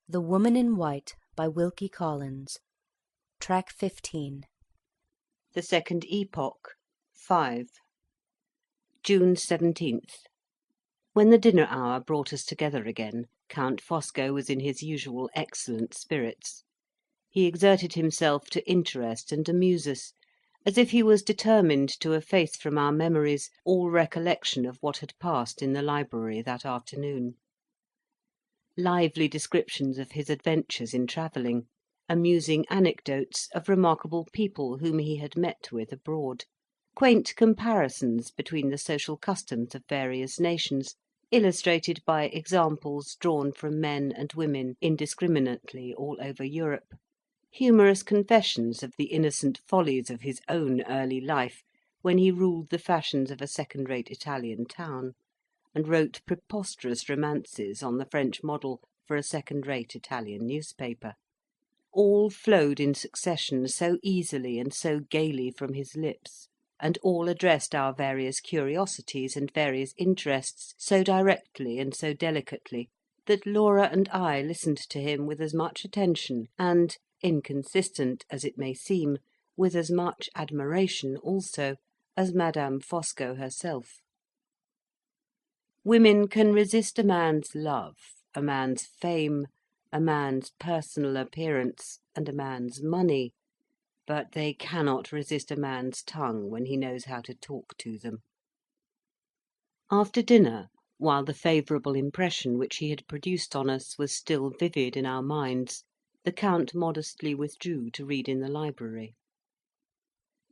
The Woman in White by Wilkie Collins. Track 15. The Second Epoch. 5. June 17th. When the dinner hour brought us together again, Count Fosco was in his usual excellent spirits. He exerted himself to interest and amuse us, as if he was determined to efface from our memories all recollection of what had passed in the library that afternoon. Lively descriptions of his adventures in travelling, amusing anecdotes of remarkable people whom he had met with abroad, quaint comparisons between the social customs of various nations, illustrated by examples drawn from men and women indiscriminately all over Europe, humorous confessions of the innocent follies of his own early life, when he ruled the fashions of a second-rate Italian town, and wrote preposterous romances on the French model for a second-rate Italian newspaper, all flowed in succession so easily and so gaily from his lips, and all addressed our various curiosities and various interests so directly and so delicately, that Laura and I listened to him with as much attention, and, inconsistent as it may seem, with as much admiration also, as Madame Fosco herself. Women can resist a man's love, a man's fame, a man's personal appearance, and a man's money, but they cannot resist a man's tongue when he knows how to talk to them. After dinner, while the favourable impression which he had produced on us was still vivid in our minds, the Count modestly withdrew to read in the library.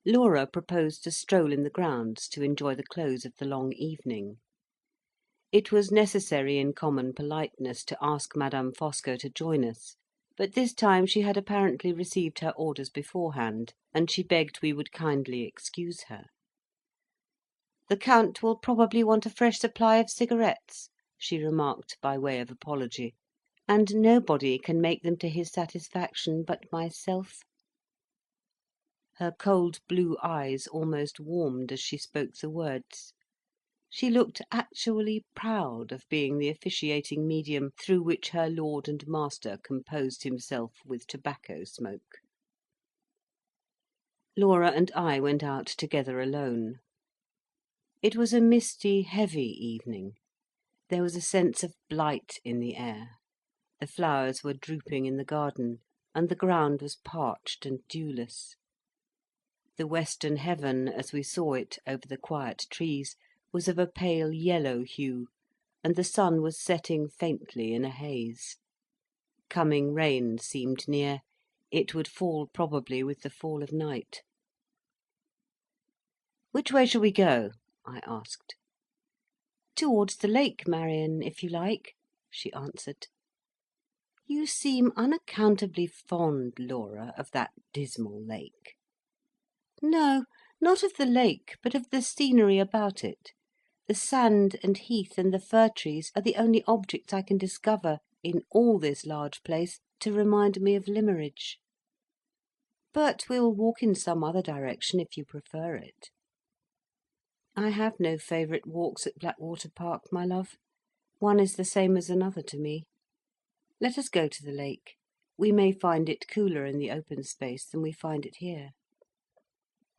Laura proposed a stroll in the grounds to enjoy the close of the long evening. It was necessary in common politeness to ask Madame Fosco to join us, but this time she had apparently received her orders beforehand, and she begged we would kindly excuse her. "The Count will probably want a fresh supply of cigarettes," she remarked by way of apology, "and nobody can make them to his satisfaction but myself." Her cold blue eyes almost warmed as she spoke the words. She looked actually proud of being the officiating medium through which her lord and master composed himself with tobacco smoke. Laura and I went out together alone. It was a misty, heavy evening. There was a sense of blight in the air. The flowers were drooping in the garden, and the ground was parched and dewless. The western heaven, as we saw it over the quiet trees, was of a pale yellow hue, and the sun was setting faintly in a haze. Coming rain seemed near; it would fall probably with the fall of night. "Which way shall we go?" I asked. "Towards the lake, Marion, if you like," she answered. "You seem unaccountably fond, Laura, of that dismal lake." "No, not of the lake, but of the scenery about it. The sand and heath and the fir trees are the only objects I can discover, in all this large place, to remind me of Limmeridge. But we will walk in some other direction, if you prefer it." "I have no favourite walks at Blackwater Park, my love. One is the same as another to me. Let us go to the lake. We may find it cooler in the open space than we find it here."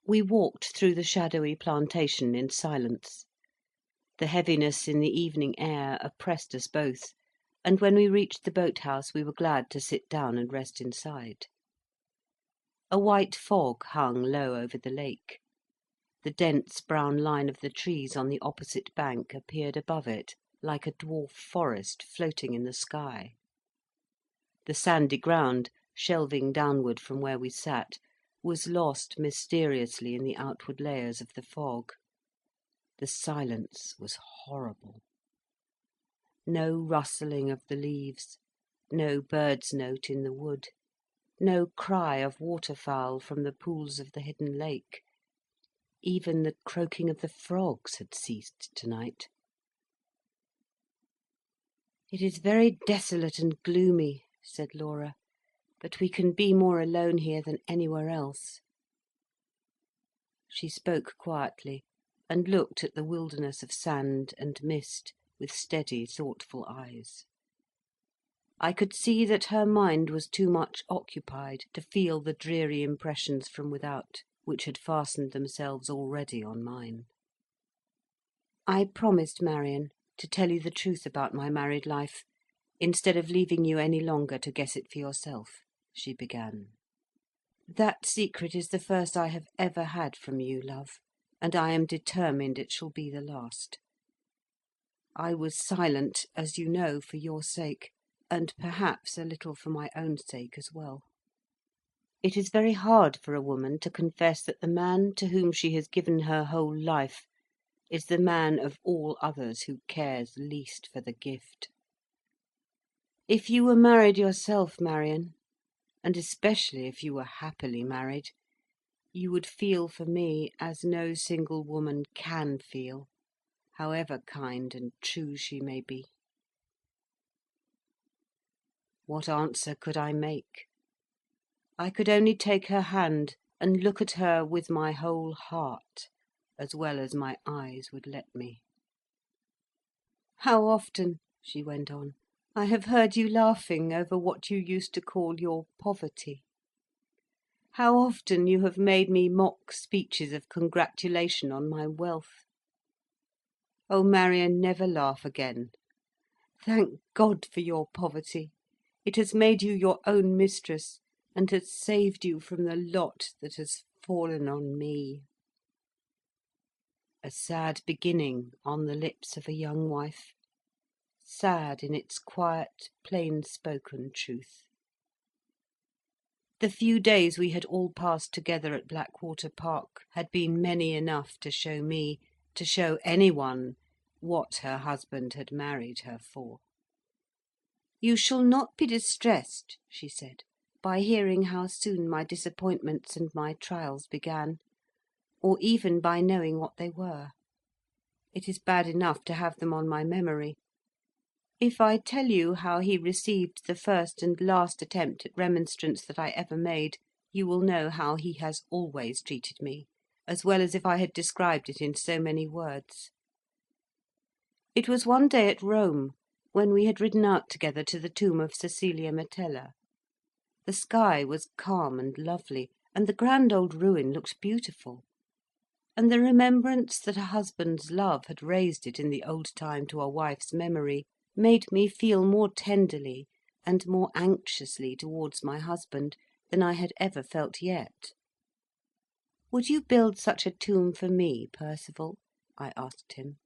We walked through the shadowy plantation in silence. The heaviness in the evening air oppressed us both, and when we reached the boat house we were glad to sit down and rest inside. A white fog hung low over the lake. The dense brown line of the trees on the opposite bank appeared above it, like a dwarf forest floating in the sky. The sandy ground, shelving downward from where we sat, was lost mysteriously in the outward layers of the fog. The silence was horrible. No rustling of the leaves, no bird's note in the wood, no cry of waterfowl from the pools of the hidden lake. Even the croaking of the frogs had ceased to-night. "It is very desolate and gloomy," said Laura, "but we can be more alone here than anywhere else." She spoke quietly, and looked at the wilderness of sand and mist with steady, thoughtful eyes. I could see that her mind was too much occupied to feel the dreary impressions from without, which had fastened themselves already on mine. "I promised, Marion, to tell you the truth about my married life, instead of leaving you any longer to guess it for yourself," she began. "That secret is the first I have ever had from you, love, and I am determined it shall be the last. I was silent, as you know, for your sake, and perhaps a little for my own sake as well. It is very hard for a woman to confess that the man to whom she has given her whole life is the man of all others who cares least for the gift. If you were married yourself, Marion, and especially if you were happily married, you would feel for me as no single woman can feel, however kind and true she may be." What answer could I make? I could only take her hand and look at her with my whole heart, as well as my eyes would let me. "How often," she went on, "I have heard you laughing over what you used to call your poverty. How often you have made me mock speeches of congratulation on my wealth. Oh, Marion, never laugh again. Thank God for your poverty. It has made you your own mistress, and has saved you from the lot that has fallen on me." A sad beginning on the lips of a young wife, sad in its quiet, plain-spoken truth. The few days we had all passed together at Blackwater Park had been many enough to show me, to show any one, what her husband had married her for. "You shall not be distressed," she said, "by hearing how soon my disappointments and my trials began, or even by knowing what they were. It is bad enough to have them on my memory. If I tell you how he received the first and last attempt at remonstrance that I ever made, you will know how he has always treated me, as well as if I had described it in so many words. It was one day at Rome, when we had ridden out together to the tomb of Cecilia Metella. The sky was calm and lovely, and the grand old ruin looked beautiful. And the remembrance that a husband's love had raised it in the old time to a wife's memory made me feel more tenderly and more anxiously towards my husband than I had ever felt yet. "Would you build such a tomb for me, Percival?" I asked him.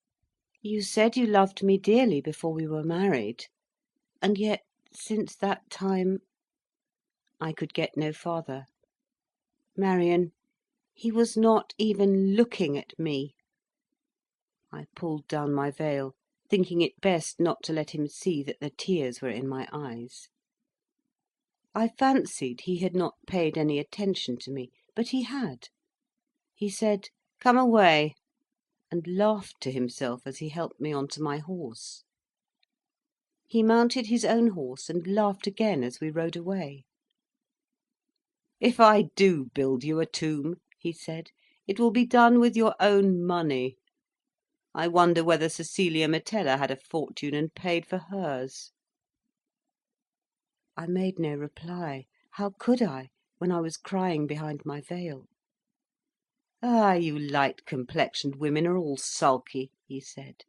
"You said you loved me dearly before we were married, and yet since that time—" I could get no farther. Marion, he was not even looking at me. I pulled down my veil, thinking it best not to let him see that the tears were in my eyes. I fancied he had not paid any attention to me, but he had. He said, "Come away," and laughed to himself as he helped me on to my horse. He mounted his own horse and laughed again as we rode away. "If I do build you a tomb," he said, "it will be done with your own money. I wonder whether Cecilia Metella had a fortune and paid for hers." I made no reply. How could I, when I was crying behind my veil? "Ah, you light-complexioned women are all sulky," he said.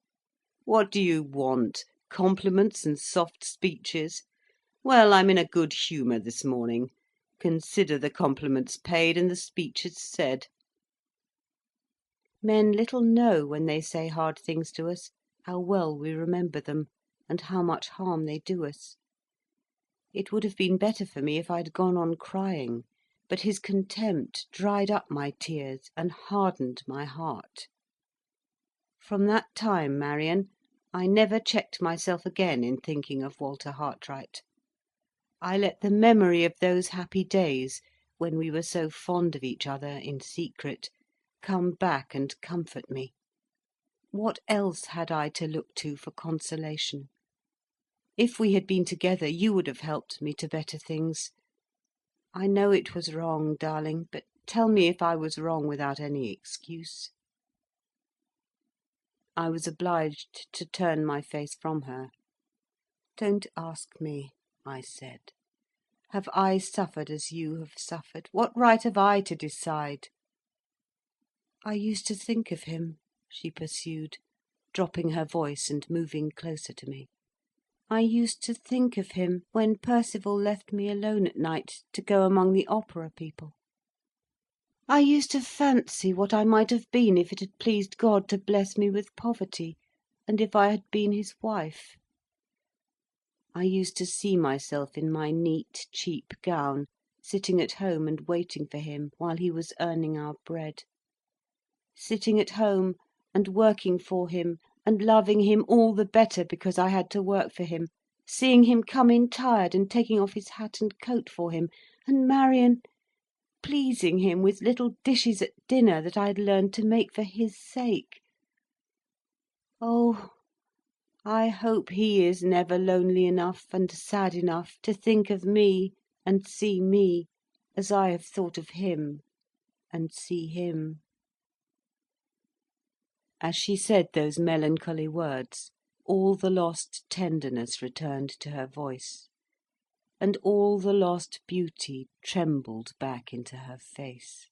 "What do you want? Compliments and soft speeches? Well, I'm in a good humour this morning. Consider the compliments paid and the speeches said." Men little know, when they say hard things to us, how well we remember them, and how much harm they do us. It would have been better for me if I had gone on crying, but his contempt dried up my tears and hardened my heart. From that time, Marion, I never checked myself again in thinking of Walter Hartright. I let the memory of those happy days, when we were so fond of each other in secret, come back and comfort me. What else had I to look to for consolation? If we had been together, you would have helped me to better things. I know it was wrong, darling, but tell me if I was wrong without any excuse." I was obliged to turn my face from her. "Don't ask me," I said. "Have I suffered as you have suffered? What right have I to decide?" "I used to think of him," she pursued, dropping her voice and moving closer to me. "I used to think of him when Percival left me alone at night to go among the opera people. I used to fancy what I might have been if it had pleased God to bless me with poverty, and if I had been his wife. I used to see myself in my neat, cheap gown, sitting at home and waiting for him while he was earning our bread. Sitting at home and working for him, and loving him all the better because I had to work for him, seeing him come in tired and taking off his hat and coat for him, and Marion pleasing him with little dishes at dinner that I had learned to make for his sake. Oh, I hope he is never lonely enough and sad enough to think of me and see me as I have thought of him and see him." As she said those melancholy words, all the lost tenderness returned to her voice, and all the lost beauty trembled back into her face.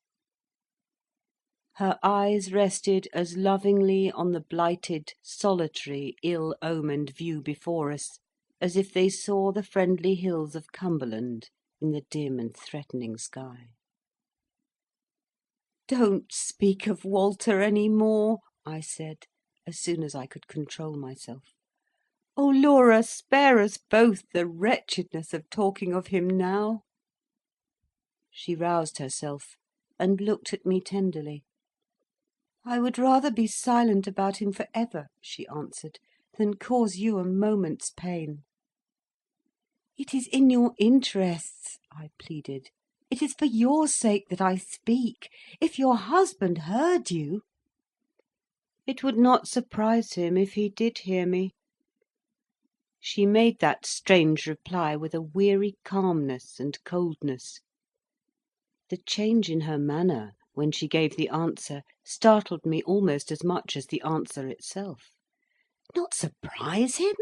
Her eyes rested as lovingly on the blighted, solitary, ill-omened view before us, as if they saw the friendly hills of Cumberland in the dim and threatening sky. "Don't speak of Walter any more," I said, as soon as I could control myself. "Oh, Laura, spare us both the wretchedness of talking of him now." She roused herself, and looked at me tenderly. "I would rather be silent about him for ever," she answered, "than cause you a moment's pain." "It is in your interests," I pleaded. "It is for your sake that I speak. If your husband heard you—" "It would not surprise him if he did hear me." She made that strange reply with a weary calmness and coldness. The change in her manner, when she gave the answer, startled me almost as much as the answer itself. "Not surprise him?"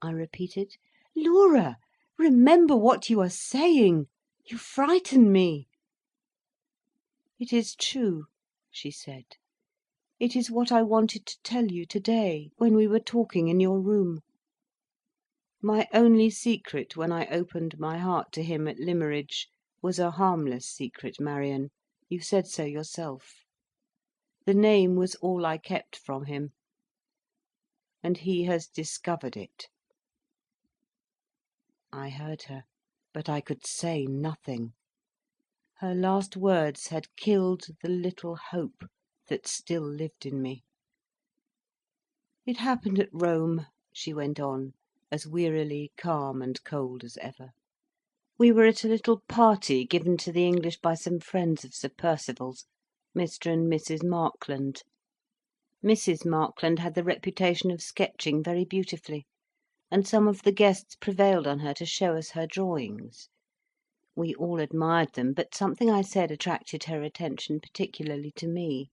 I repeated. "Laura, remember what you are saying. You frighten me." "It is true," she said. "It is what I wanted to tell you today, when we were talking in your room. My only secret when I opened my heart to him at Limmeridge was a harmless secret, Marion. You said so yourself. The name was all I kept from him. And he has discovered it." I heard her, but I could say nothing. Her last words had killed the little hope that still lived in me. "It happened at Rome," she went on, as wearily calm and cold as ever. "We were at a little party given to the English by some friends of Sir Percival's, Mr. and Mrs. Markland. Mrs. Markland had the reputation of sketching very beautifully, and some of the guests prevailed on her to show us her drawings. We all admired them, but something I said attracted her attention particularly to me.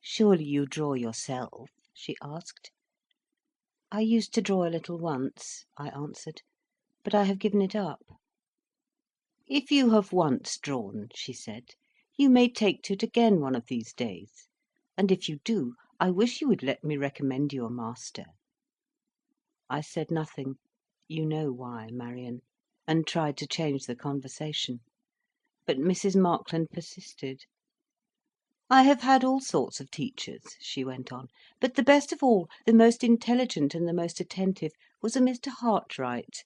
'Surely you draw yourself?' she asked. 'I used to draw a little once,' I answered, 'but I have given it up.' 'If you have once drawn,' she said, 'you may take to it again one of these days; and if you do, I wish you would let me recommend you a master.' I said nothing, you know why, Marion, and tried to change the conversation. But Mrs. Markland persisted. 'I have had all sorts of teachers,' she went on, 'but the best of all, the most intelligent and the most attentive, was a Mr. Hartright.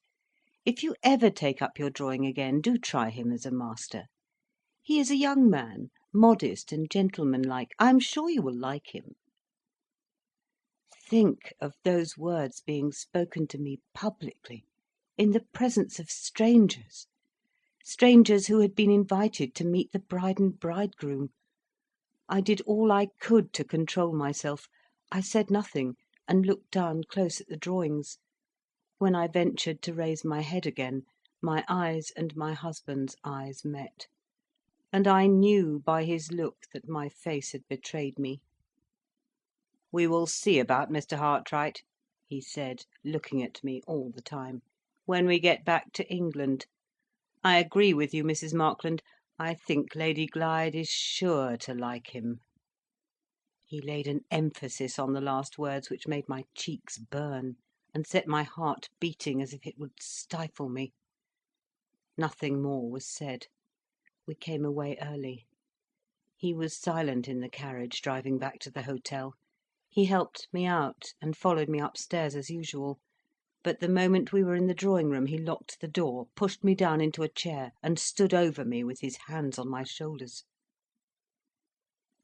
If you ever take up your drawing again, do try him as a master. He is a young man, modest and gentlemanlike. I am sure you will like him.' Think of those words being spoken to me publicly, in the presence of strangers, strangers who had been invited to meet the bride and bridegroom. I did all I could to control myself. I said nothing, and looked down close at the drawings. When I ventured to raise my head again, my eyes and my husband's eyes met, and I knew by his look that my face had betrayed me. 'We will see about Mr. Hartright,' he said, looking at me all the time. when we get back to England. I agree with you, Mrs. Markland. I think Lady Glyde is sure to like him." He laid an emphasis on the last words which made my cheeks burn, and set my heart beating as if it would stifle me. Nothing more was said. We came away early. He was silent in the carriage driving back to the hotel. He helped me out, and followed me upstairs as usual. But the moment we were in the drawing room, he locked the door, pushed me down into a chair, and stood over me with his hands on my shoulders.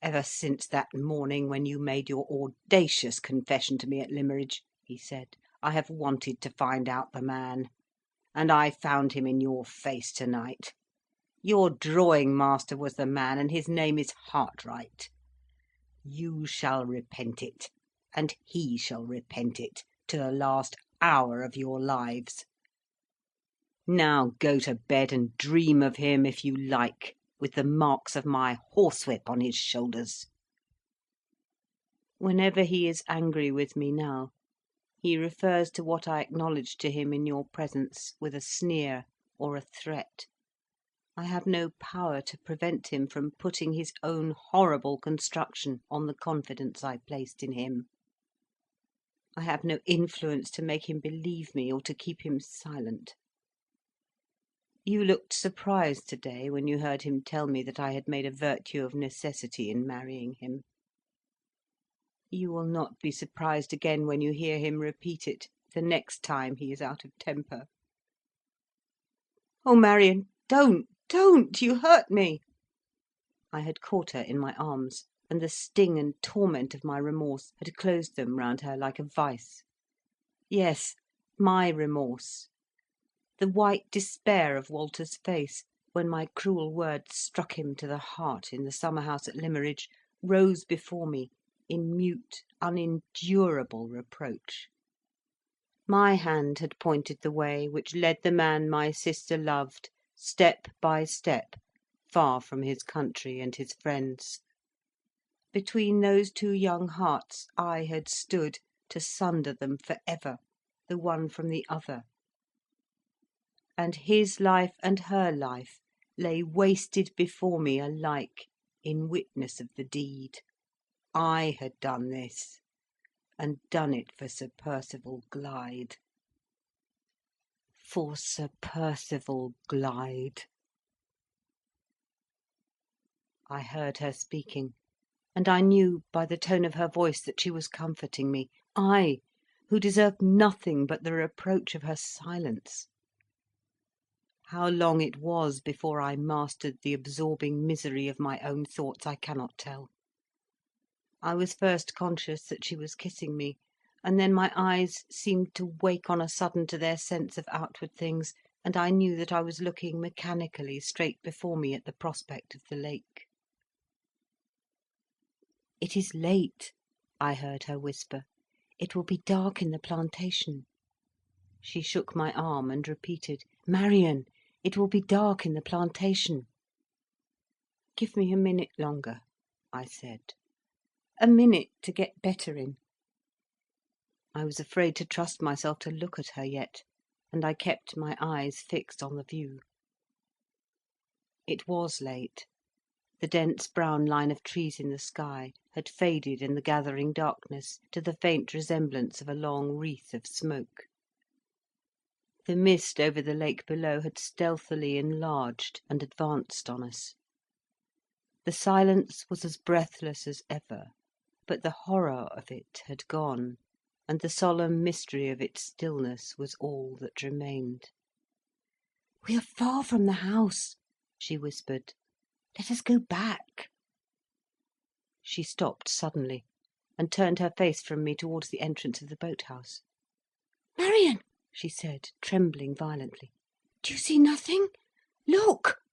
"Ever since that morning when you made your audacious confession to me at Limmeridge," he said, "I have wanted to find out the man. And I found him in your face tonight. Your drawing master was the man, and his name is Hartright. You shall repent it, and he shall repent it, to the last hour of your lives. Now go to bed and dream of him if you like, with the marks of my horsewhip on his shoulders." Whenever he is angry with me now, he refers to what I acknowledged to him in your presence with a sneer or a threat. I have no power to prevent him from putting his own horrible construction on the confidence I placed in him. I have no influence to make him believe me, or to keep him silent. You looked surprised today when you heard him tell me that I had made a virtue of necessity in marrying him. You will not be surprised again when you hear him repeat it the next time he is out of temper. "Oh, Marion, don't, you hurt me." I had caught her in my arms, and the sting and torment of my remorse had closed them round her like a vice. Yes, my remorse. The white despair of Walter's face, when my cruel words struck him to the heart in the summer house at Limmeridge, rose before me in mute, unendurable reproach. My hand had pointed the way which led the man my sister loved, step by step, far from his country and his friends. Between those two young hearts I had stood, to sunder them for ever, the one from the other. And his life and her life lay wasted before me alike in witness of the deed. I had done this, and done it for Sir Percival Glyde. For Sir Percival Glyde. I heard her speaking, and I knew by the tone of her voice that she was comforting me, I, who deserved nothing but the reproach of her silence. How long it was before I mastered the absorbing misery of my own thoughts, I cannot tell. I was first conscious that she was kissing me, and then my eyes seemed to wake on a sudden to their sense of outward things, and I knew that I was looking mechanically straight before me at the prospect of the lake. "It is late," I heard her whisper. "It will be dark in the plantation." She shook my arm and repeated, "Marion, it will be dark in the plantation." "Give me a minute longer," I said. "A minute to get better in." I was afraid to trust myself to look at her yet, and I kept my eyes fixed on the view. It was late. The dense brown line of trees in the sky had faded in the gathering darkness to the faint resemblance of a long wreath of smoke. The mist over the lake below had stealthily enlarged and advanced on us. The silence was as breathless as ever, but the horror of it had gone, and the solemn mystery of its stillness was all that remained. "We are far from the house," she whispered. "Let us go back." She stopped suddenly, and turned her face from me towards the entrance of the boat house. "Marion," she said, trembling violently, "do you see nothing? Look!"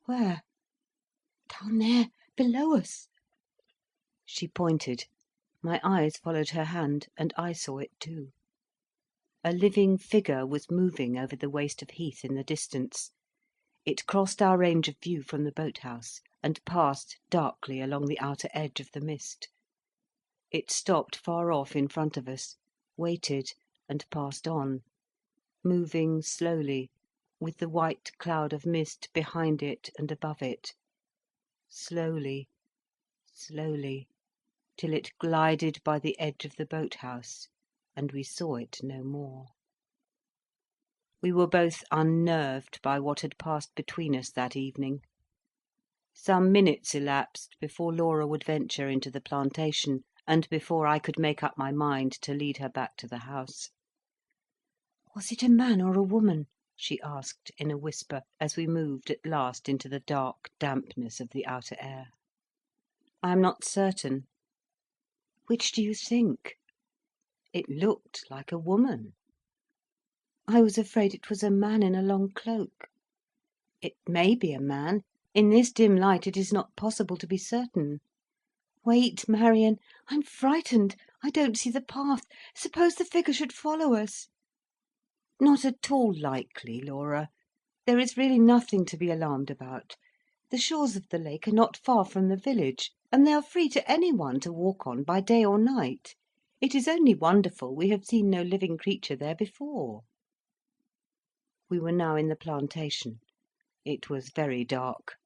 "Where?" "Down there, below us." She pointed. My eyes followed her hand, and I saw it too. A living figure was moving over the waste of heath in the distance. It crossed our range of view from the boat house, and passed darkly along the outer edge of the mist. It stopped far off in front of us, waited, and passed on. moving slowly, with the white cloud of mist behind it and above it, slowly, slowly, till it glided by the edge of the boat-house, and we saw it no more. We were both unnerved by what had passed between us that evening. Some minutes elapsed before Laura would venture into the plantation, and before I could make up my mind to lead her back to the house. "Was it a man or a woman?" she asked in a whisper, as we moved at last into the dark dampness of the outer air. "I am not certain." "Which do you think?" "It looked like a woman." "I was afraid it was a man in a long cloak." "It may be a man. In this dim light it is not possible to be certain." "Wait, Marion, I'm frightened. I don't see the path. Suppose the figure should follow us?" "Not at all likely, Laura. There is really nothing to be alarmed about. The shores of the lake are not far from the village, and they are free to any one to walk on by day or night. It is only wonderful we have seen no living creature there before." We were now in the plantation. It was very dark,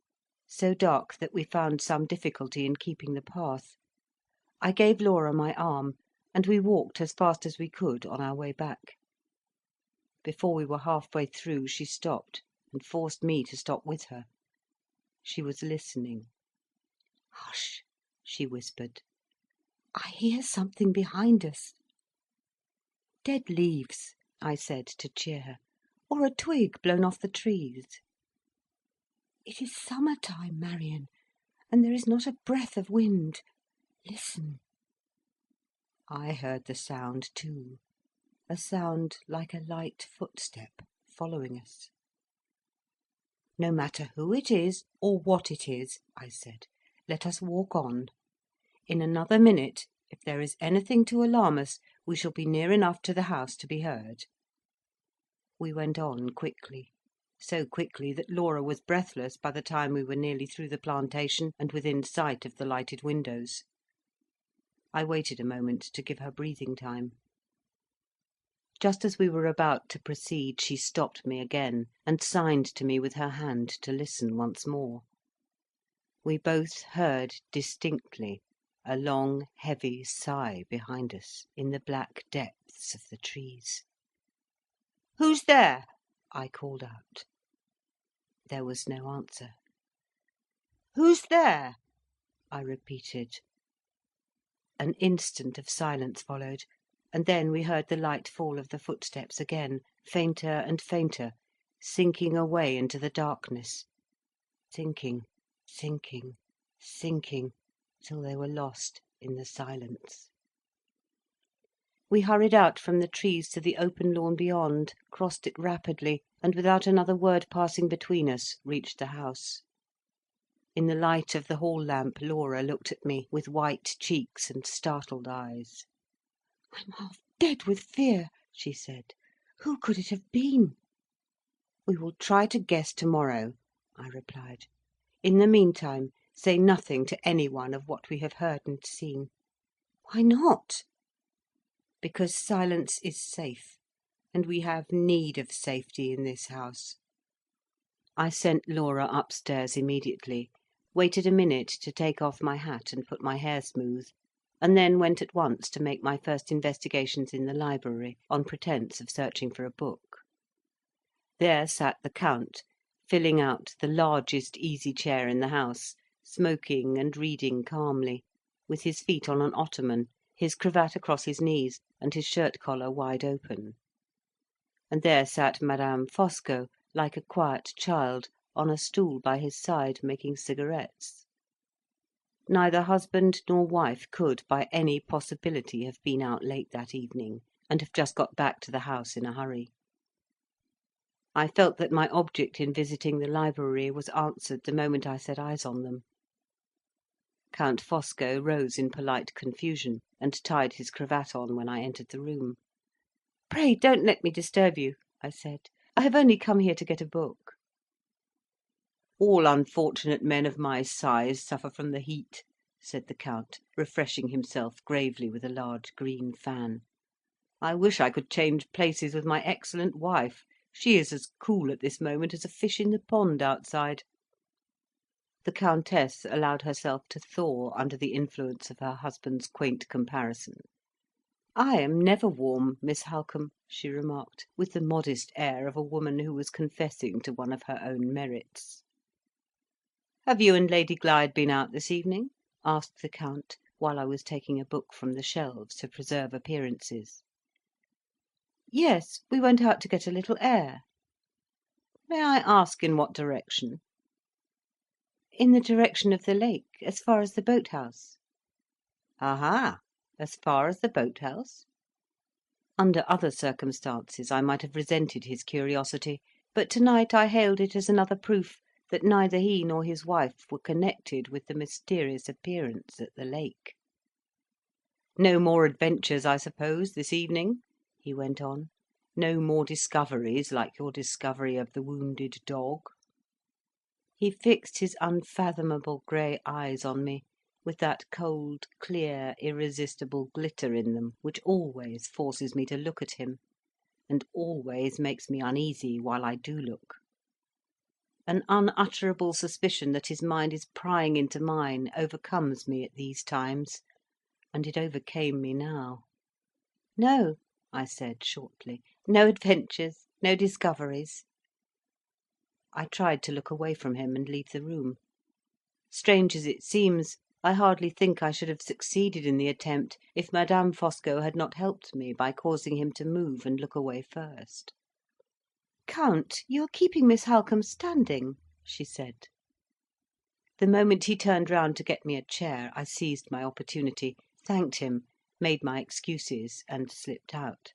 so dark that we found some difficulty in keeping the path. I gave Laura my arm, and we walked as fast as we could on our way back. Before we were half-way through, she stopped, and forced me to stop with her. She was listening. "Hush," she whispered. "I hear something behind us." "Dead leaves," I said to cheer her, "or a twig blown off the trees." "It is summer time, Marion, and there is not a breath of wind. Listen." I heard the sound too, a sound like a light footstep following us. "No matter who it is, or what it is," I said, "let us walk on. In another minute, if there is anything to alarm us, we shall be near enough to the house to be heard." We went on quickly, so quickly that Laura was breathless by the time we were nearly through the plantation and within sight of the lighted windows. I waited a moment to give her breathing time. Just as we were about to proceed, she stopped me again, and signed to me with her hand to listen once more. We both heard distinctly a long, heavy sigh behind us, in the black depths of the trees. "Who's there?" I called out. There was no answer. "Who's there?" I repeated. An instant of silence followed, and then we heard the light fall of the footsteps again, fainter and fainter, sinking away into the darkness, sinking, sinking, sinking, till they were lost in the silence. We hurried out from the trees to the open lawn beyond, crossed it rapidly, and without another word passing between us, reached the house. In the light of the hall lamp, Laura looked at me with white cheeks and startled eyes. "I'm half dead with fear," she said. "Who could it have been?" "We will try to guess tomorrow," I replied. "In the meantime, say nothing to any one of what we have heard and seen." "Why not?" "Because silence is safe, and we have need of safety in this house." I sent Laura upstairs immediately, waited a minute to take off my hat and put my hair smooth, and then went at once to make my first investigations in the library, on pretence of searching for a book. There sat the Count, filling out the largest easy chair in the house, smoking and reading calmly, with his feet on an ottoman, his cravat across his knees, and his shirt collar wide open. And there sat Madame Fosco, like a quiet child, on a stool by his side, making cigarettes. Neither husband nor wife could, by any possibility, have been out late that evening, and have just got back to the house in a hurry. I felt that my object in visiting the library was answered the moment I set eyes on them. Count Fosco rose in polite confusion, and tied his cravat on when I entered the room. "Pray don't let me disturb you," I said. "I have only come here to get a book." "All unfortunate men of my size suffer from the heat," said the Count, refreshing himself gravely with a large green fan. I wish I could change places with my excellent wife. She is as cool at this moment as a fish in the pond outside." The Countess allowed herself to thaw under the influence of her husband's quaint comparison. "I am never warm, Miss Halcombe," she remarked, with the modest air of a woman who was confessing to one of her own merits. "Have you and Lady Glyde been out this evening?" asked the Count, while I was taking a book from the shelves to preserve appearances. "Yes, we went out to get a little air." "May I ask in what direction?" "In the direction of the lake, as far as the boat house." "Aha! As far as the boat house?" Under other circumstances I might have resented his curiosity, but to night I hailed it as another proof that neither he nor his wife were connected with the mysterious appearance at the lake. "No more adventures, I suppose, this evening?" he went on. "No more discoveries, like your discovery of the wounded dog?" He fixed his unfathomable grey eyes on me, with that cold, clear, irresistible glitter in them which always forces me to look at him, and always makes me uneasy while I do look. An unutterable suspicion that his mind is prying into mine overcomes me at these times, and it overcame me now. "No," I said shortly. "No adventures, no discoveries." I tried to look away from him and leave the room. Strange as it seems, I hardly think I should have succeeded in the attempt if Madame Fosco had not helped me by causing him to move and look away first. "Count, you are keeping Miss Halcombe standing," she said. The moment he turned round to get me a chair, I seized my opportunity, thanked him, made my excuses, and slipped out.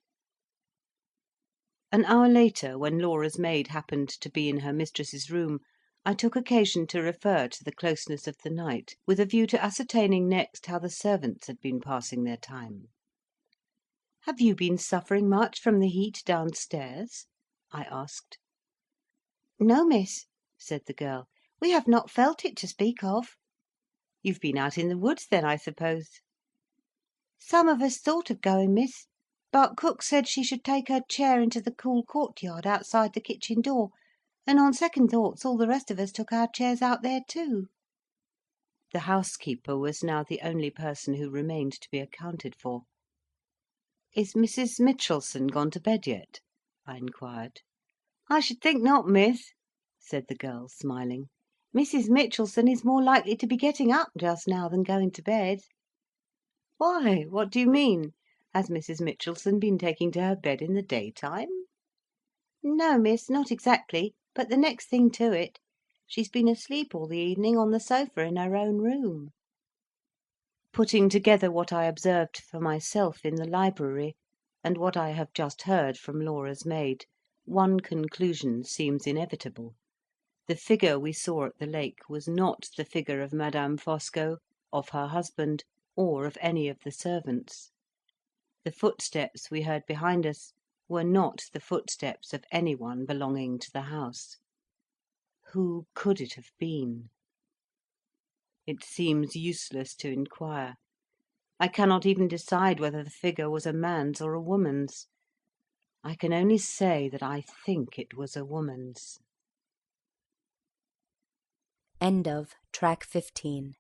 An hour later, when Laura's maid happened to be in her mistress's room, I took occasion to refer to the closeness of the night, with a view to ascertaining next how the servants had been passing their time. "Have you been suffering much from the heat downstairs?" I asked. "No, miss," said the girl, "we have not felt it to speak of." "You've been out in the woods, then, I suppose?" "Some of us thought of going, miss, but cook said she should take her chair into the cool courtyard outside the kitchen door, and on second thoughts all the rest of us took our chairs out there too." The housekeeper was now the only person who remained to be accounted for. "Is Mrs. Mitchelson gone to bed yet?" I inquired. "I should think not, miss," said the girl, smiling. "Mrs. Mitchelson is more likely to be getting up just now than going to bed." "Why, what do you mean? Has Mrs. Mitchelson been taking to her bed in the daytime?" "No, miss, not exactly, but the next thing to it. She's been asleep all the evening on the sofa in her own room." Putting together what I observed for myself in the library, and what I have just heard from Laura's maid, one conclusion seems inevitable. The figure we saw at the lake was not the figure of Madame Fosco, of her husband, or of any of the servants. The footsteps we heard behind us were not the footsteps of any one belonging to the house. Who could it have been? It seems useless to inquire. I cannot even decide whether the figure was a man's or a woman's. I can only say that I think it was a woman's. End of Track 15.